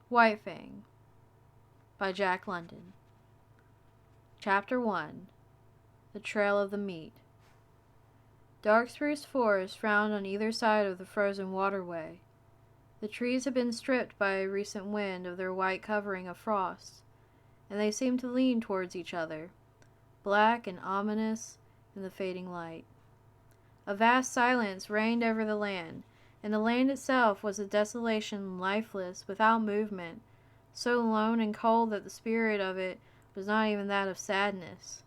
White Fang by Jack London. Chapter 1. The Trail of the Meat. Dark spruce forests frowned on either side of the frozen waterway. The trees had been stripped by a recent wind of their white covering of frost, and they seemed to lean towards each other, black and ominous in the fading light. A vast silence reigned over the land, and the land itself was a desolation lifeless, without movement, so lone and cold that the spirit of it was not even that of sadness.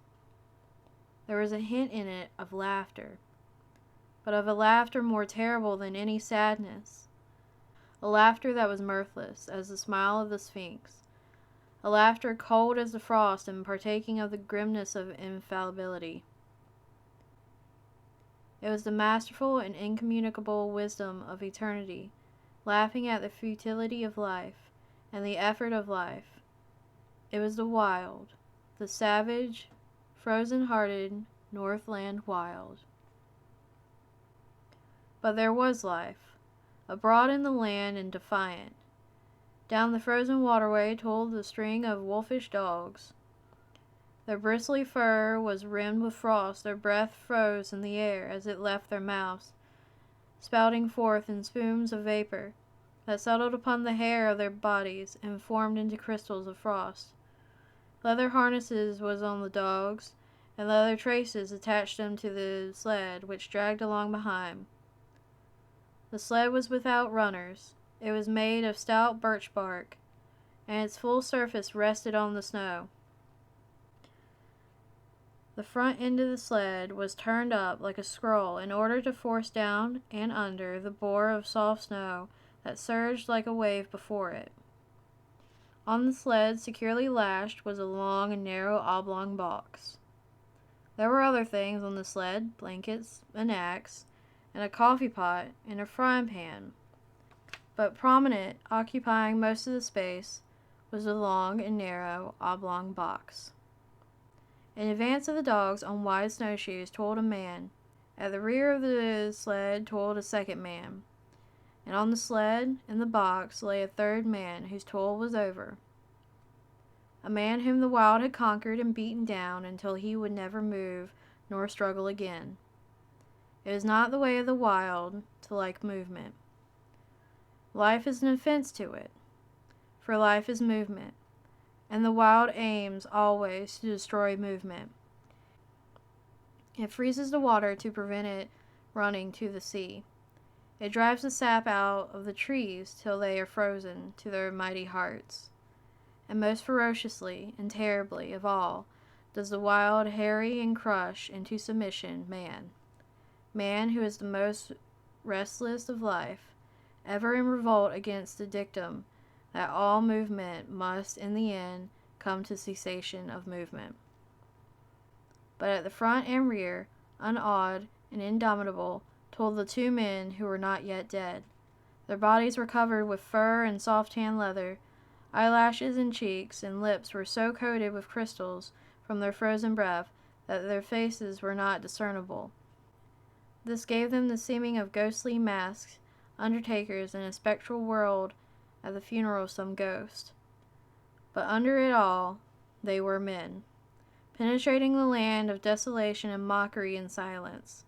There was a hint in it of laughter, but of a laughter more terrible than any sadness, a laughter that was mirthless as the smile of the Sphinx, a laughter cold as the frost and partaking of the grimness of infallibility. It was the masterful and incommunicable wisdom of eternity, laughing at the futility of life and the effort of life. It was the wild, the savage, frozen-hearted northland wild. But there was life, abroad in the land and defiant. Down the frozen waterway toiled the string of wolfish dogs. Their bristly fur was rimmed with frost, their breath froze in the air as it left their mouths, spouting forth in spumes of vapor that settled upon the hair of their bodies and formed into crystals of frost. Leather harnesses was on the dogs, and leather traces attached them to the sled which dragged along behind. The sled was without runners. It was made of stout birch bark, and its full surface rested on the snow. The front end of the sled was turned up like a scroll in order to force down and under the bore of soft snow that surged like a wave before it. On the sled, securely lashed, was a long and narrow oblong box. There were other things on the sled, blankets, an axe, and a coffee pot, and a frying pan. But prominent, occupying most of the space, was the long and narrow oblong box. In advance of the dogs on wide snowshoes toiled a man. At the rear of the sled toiled a second man. And on the sled, in the box, lay a third man whose toil was over. A man whom the wild had conquered and beaten down until he would never move nor struggle again. It is not the way of the wild to like movement. Life is an offense to it, for life is movement, and the wild aims always to destroy movement. It freezes the water to prevent it running to the sea. It drives the sap out of the trees till they are frozen to their mighty hearts. And most ferociously and terribly of all does the wild harry and crush into submission man. Man, who is the most restless of life, ever in revolt against the dictum that all movement must in the end come to cessation of movement. But at the front and rear, unawed and indomitable, toiled the two men who were not yet dead. Their bodies were covered with fur and soft tan leather. Eyelashes and cheeks and lips were so coated with crystals from their frozen breath that their faces were not discernible. This gave them the seeming of ghostly masked undertakers in a spectral world at the funeral of some ghost. But under it all, they were men, penetrating the land of desolation and mockery and silence.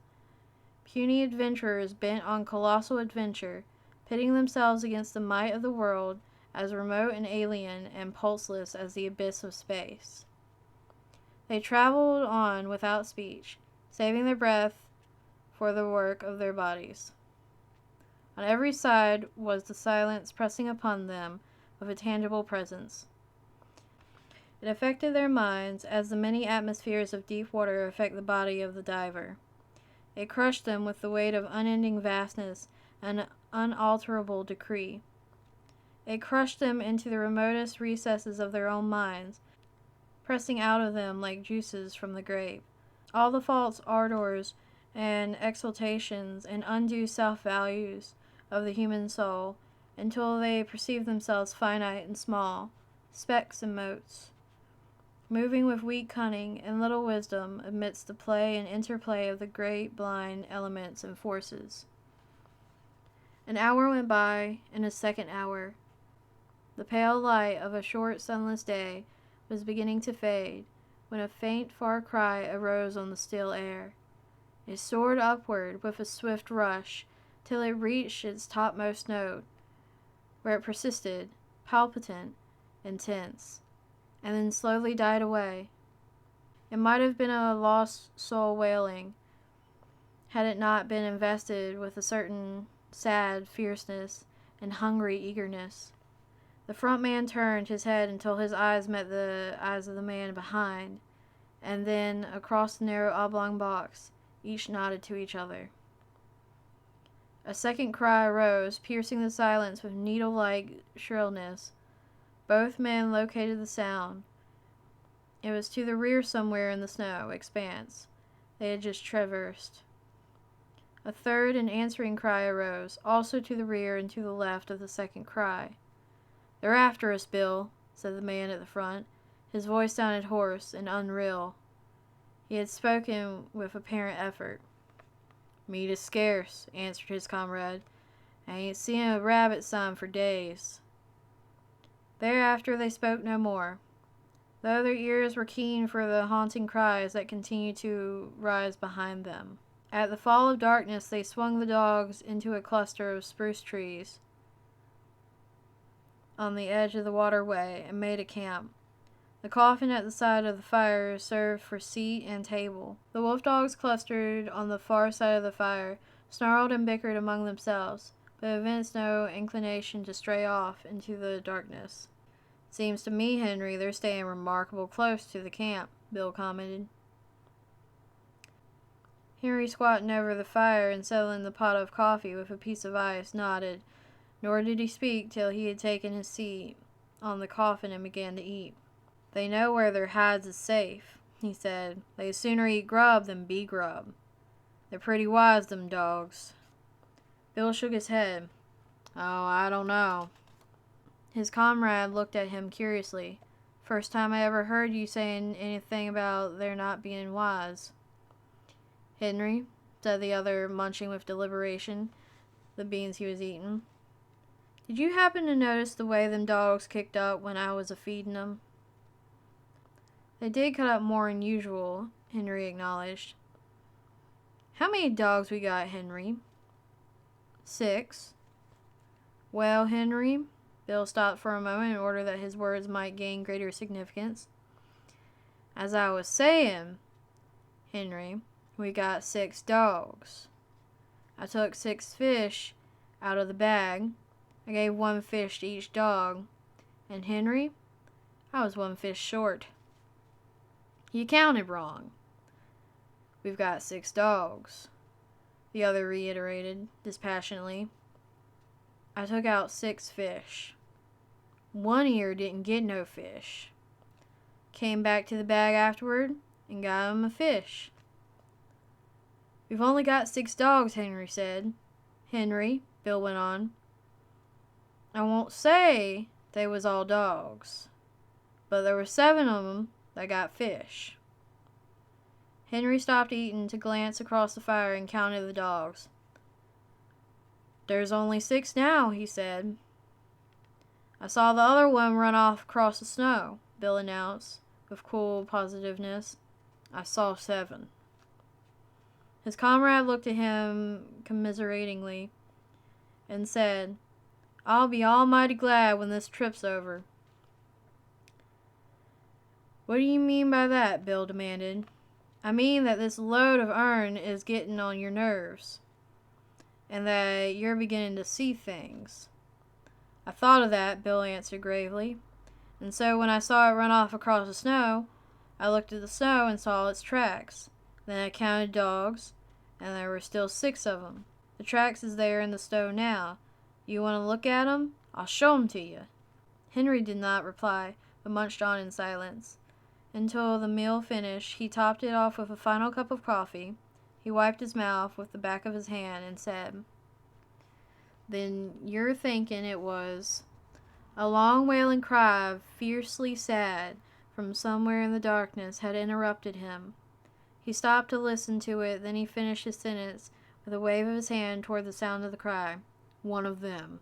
Puny adventurers bent on colossal adventure, pitting themselves against the might of the world as remote and alien and pulseless as the abyss of space. They traveled on without speech, saving their breath for the work of their bodies. On every side was the silence pressing upon them with a tangible presence. It affected their minds as the many atmospheres of deep water affect the body of the diver. It crushed them with the weight of unending vastness and unalterable decree. It crushed them into the remotest recesses of their own minds, pressing out of them like juices from the grape all the false ardors and exaltations and undue self-values of the human soul, until they perceived themselves finite and small, specks and motes, moving with weak cunning and little wisdom amidst the play and interplay of the great blind elements and forces. An hour went by, and a second hour. The pale light of a short sunless day was beginning to fade when a faint far cry arose on the still air. It soared upward with a swift rush till it reached its topmost note, where it persisted, palpitant, intense, and then slowly died away. It might have been a lost soul wailing, had it not been invested with a certain sad fierceness and hungry eagerness. The front man turned his head until his eyes met the eyes of the man behind, and then, across the narrow oblong box, each nodded to each other. A second cry arose, piercing the silence with needle-like shrillness. Both men located the sound. It was to the rear somewhere in the snow expanse they had just traversed. A third and answering cry arose, also to the rear and to the left of the second cry. "They're after us, Bill," said the man at the front. His voice sounded hoarse and unreal. He had spoken with apparent effort. "Meat is scarce," answered his comrade. "I ain't seen a rabbit sign for days." Thereafter they spoke no more, though their ears were keen for the haunting cries that continued to rise behind them. At the fall of darkness they swung the dogs into a cluster of spruce trees on the edge of the waterway and made a camp. The coffin at the side of the fire served for seat and table. The wolf dogs clustered on the far side of the fire, snarled and bickered among themselves, but evinced no inclination to stray off into the darkness. "Seems to me, Henry, they're staying remarkable close to the camp," Bill commented. Henry, squatting over the fire and settling the pot of coffee with a piece of ice, nodded, nor did he speak till he had taken his seat on the coffin and began to eat. "They know where their hides is safe," he said. "They'd sooner eat grub than be grub. They're pretty wise, them dogs." Bill shook his head. "Oh, I don't know." His comrade looked at him curiously. "First time I ever heard you saying anything about their not being wise." "Henry," said the other, munching with deliberation the beans he was eating, "did you happen to notice the way them dogs kicked up when I was a-feedin' them?" "They did cut up more'n usual," Henry acknowledged. "How many dogs we got, Henry?" "6. "Well, Henry," Bill stopped for a moment in order that his words might gain greater significance. "As I was saying, Henry, we got 6 dogs. I took 6 fish out of the bag. I gave 1 fish to each dog. And Henry, I was 1 fish short." "You counted wrong." "We've got 6 dogs," the other reiterated dispassionately. "I took out 6 fish. One ear didn't get no fish. Came back to the bag afterward and got him a fish." "We've only got 6 dogs," Henry said. "Henry," Bill went on, "I won't say they was all dogs, but there were 7 of 'em that got fish." Henry stopped eating to glance across the fire and counted the dogs. "There's only 6 now," he said. "I saw the other one run off across the snow," Bill announced, with cool positiveness. "I saw 7. His comrade looked at him commiseratingly and said, "I'll be almighty glad when this trip's over." "What do you mean by that?" Bill demanded. "I mean that this load of iron is getting on your nerves, and that you're beginning to see things." "I thought of that," Bill answered gravely, "and so when I saw it run off across the snow, I looked at the snow and saw its tracks. Then I counted dogs, and there were still 6 of 'em. The tracks is there in the stove now. You want to look at 'em? I'll show 'em to you." Henry did not reply, but munched on in silence. Until the meal finished, he topped it off with a final cup of coffee. He wiped his mouth with the back of his hand and said, "Then you're thinking it was—" A long wailing cry, fiercely sad, from somewhere in the darkness had interrupted him. He stopped to listen to it, then he finished his sentence with a wave of his hand toward the sound of the cry. "One of them."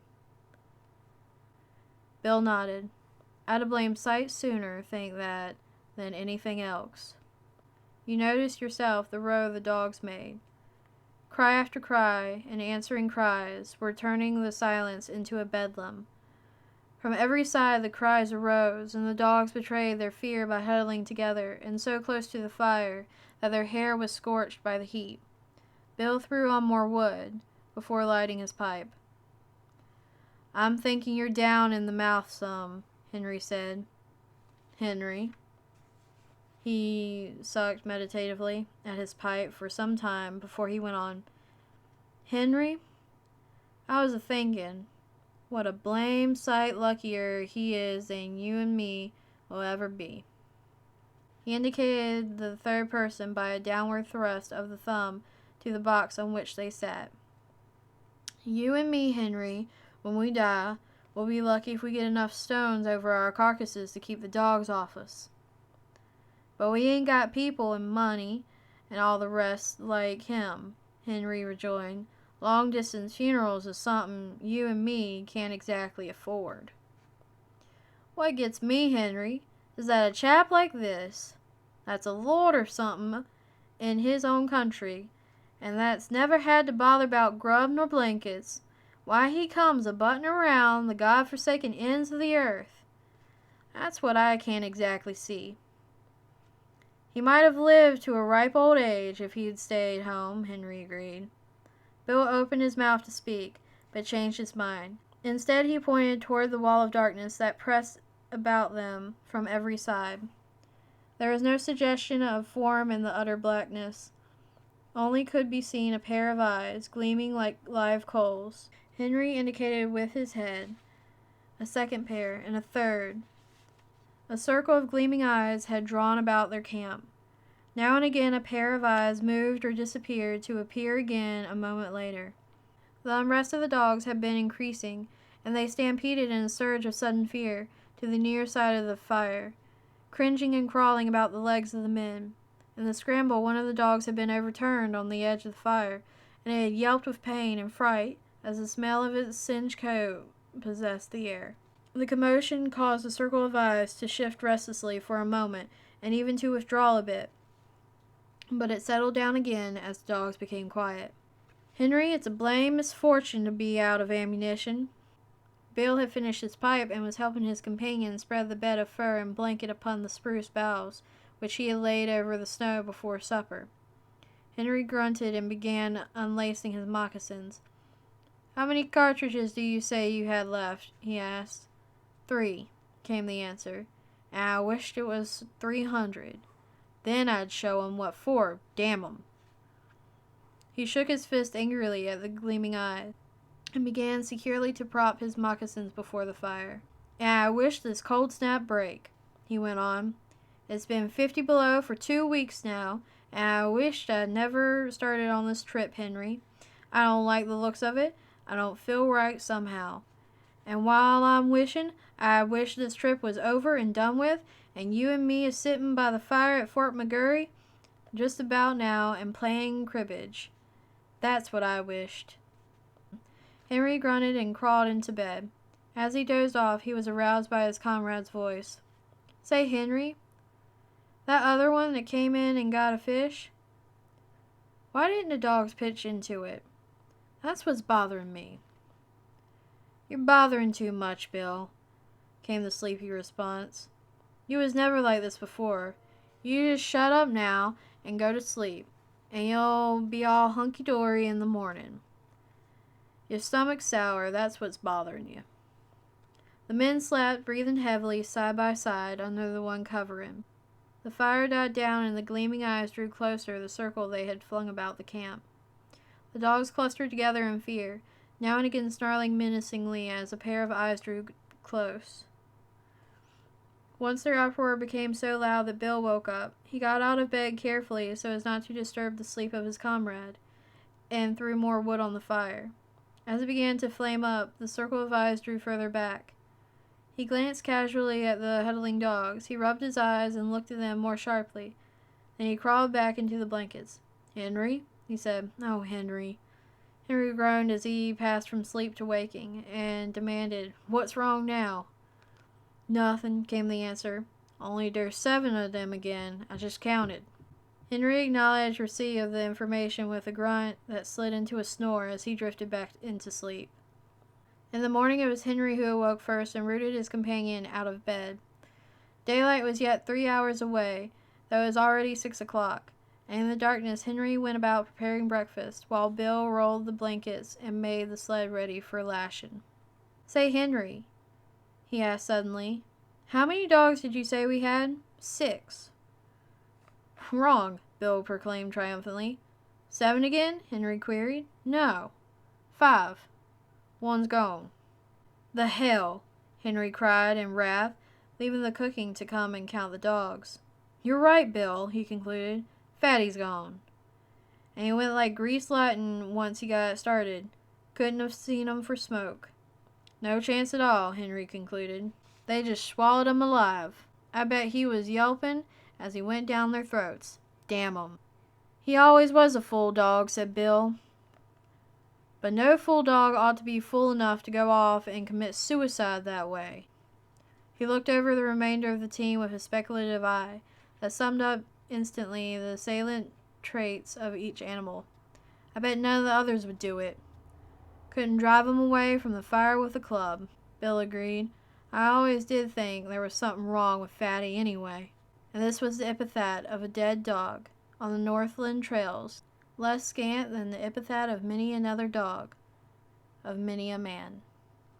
Bill nodded. I'd have blamed sight sooner, think that, than anything else. You noticed yourself the row the dogs made. Cry after cry, and answering cries, were turning the silence into a bedlam. From every side the cries arose, and the dogs betrayed their fear by huddling together, and so close to the fire that their hair was scorched by the heat. Bill threw on more wood before lighting his pipe. I'm thinking you're down in the mouth some, Henry said. Henry. He sucked meditatively at his pipe for some time before he went on. Henry, I was a-thinking, what a blame sight luckier he is than you and me will ever be. He indicated the third person by a downward thrust of the thumb to the box on which they sat. You and me, Henry, when we die, we'll be lucky if we get enough stones over our carcasses to keep the dogs off us. But we ain't got people and money and all the rest like him, Henry rejoined. Long-distance funerals is something you and me can't exactly afford. What gets me, Henry, is that a chap like this, that's a lord or something in his own country, and that's never had to bother about grub nor blankets, why he comes a-butting around the God-forsaken ends of the earth. That's what I can't exactly see. He might have lived to a ripe old age if he'd stayed home, Henry agreed. Bill opened his mouth to speak, but changed his mind. Instead, he pointed toward the wall of darkness that pressed about them from every side. There was no suggestion of form in the utter blackness. Only could be seen a pair of eyes, gleaming like live coals. Henry indicated with his head. A second pair, and a third. A circle of gleaming eyes had drawn about their camp. Now and again a pair of eyes moved or disappeared to appear again a moment later. The unrest of the dogs had been increasing, and they stampeded in a surge of sudden fear to the near side of the fire, cringing and crawling about the legs of the men. In the scramble, one of the dogs had been overturned on the edge of the fire, and it had yelped with pain and fright as the smell of its singed coat possessed the air. The commotion caused the circle of eyes to shift restlessly for a moment, and even to withdraw a bit, but it settled down again as the dogs became quiet. Henry, it's a blame misfortune to be out of ammunition. Bill had finished his pipe and was helping his companion spread the bed of fur and blanket upon the spruce boughs, which he had laid over the snow before supper. Henry grunted and began unlacing his moccasins. How many cartridges do you say you had left? He asked. 3, came the answer. And I wished it was 300. Then I'd show 'em what for, damn 'em. He shook his fist angrily at the gleaming eyes, and began securely to prop his moccasins before the fire. And I wish this cold snap break, he went on. It's been 50 below for 2 weeks now, and I wished I'd never started on this trip, Henry. I don't like the looks of it. I don't feel right somehow. And while I'm wishing, I wish this trip was over and done with, and you and me is sitting by the fire at Fort McGurry just about now and playing cribbage. That's what I wished. Henry grunted and crawled into bed. As he dozed off, he was aroused by his comrade's voice. Say, Henry, that other one that came in and got a fish? Why didn't the dogs pitch into it? That's what's bothering me. You're bothering too much, Bill, came the sleepy response. You was never like this before. You just shut up now and go to sleep, and you'll be all hunky-dory in the morning. Your stomach's sour, that's what's bothering you. The men slept, breathing heavily, side by side, under the one covering. The fire died down, and the gleaming eyes drew closer the circle they had flung about the camp. The dogs clustered together in fear, now and again snarling menacingly as a pair of eyes drew close. Once their uproar became so loud that Bill woke up. He got out of bed carefully so as not to disturb the sleep of his comrade, and threw more wood on the fire. As it began to flame up, the circle of eyes drew further back. He glanced casually at the huddling dogs. He rubbed his eyes and looked at them more sharply. Then he crawled back into the blankets. Henry, he said. Oh, Henry. Henry groaned as he passed from sleep to waking, and demanded, What's wrong now? "Nothin'," came the answer. "Only there's 7 of them again. I just counted." Henry acknowledged receipt of the information with a grunt that slid into a snore as he drifted back into sleep. In the morning it was Henry who awoke first and rooted his companion out of bed. Daylight was yet 3 hours away, though it was already 6 o'clock, and in the darkness Henry went about preparing breakfast, while Bill rolled the blankets and made the sled ready for lashing. "Say, Henry," he asked suddenly, "how many dogs did you say we had?" "6. "Wrong," Bill proclaimed triumphantly. "7 again?" Henry queried. "No. 5. One's gone." "The hell!" Henry cried in wrath, leaving the cooking to come and count the dogs. "You're right, Bill," he concluded. "Fatty's gone." And he went like greased lightning once he got started. Couldn't have seen 'em for smoke. "No chance at all," Henry concluded. "They just swallowed 'em alive. I bet he was yelping as he went down their throats. Damn 'em." "He always was a fool dog," said Bill. "But no fool dog ought to be fool enough to go off and commit suicide that way." He looked over the remainder of the team with a speculative eye that summed up instantly the salient traits of each animal. "I bet none of the others would do it." "Couldn't drive 'em away from the fire with a club," Bill agreed. "I always did think there was something wrong with Fatty anyway." And this was the epithet of a dead dog on the northland trails, less scant than the epithet of many another dog, of many a man.